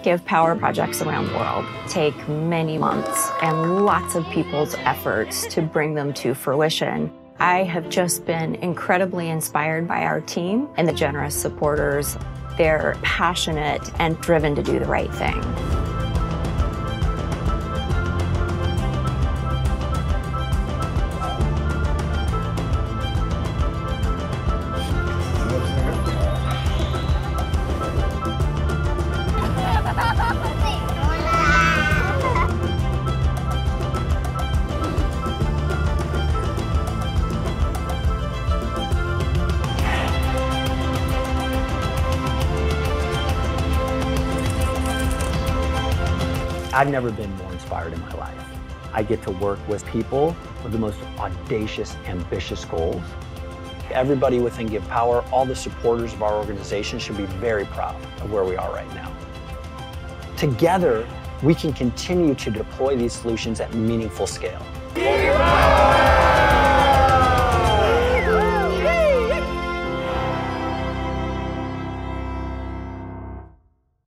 GivePower projects around the world take many months and lots of people's efforts to bring them to fruition. I have just been incredibly inspired by our team and the generous supporters. They're passionate and driven to do the right thing. I've never been more inspired in my life. I get to work with people with the most audacious, ambitious goals. Everybody within GivePower, all the supporters of our organization should be very proud of where we are right now. Together, we can continue to deploy these solutions at meaningful scale.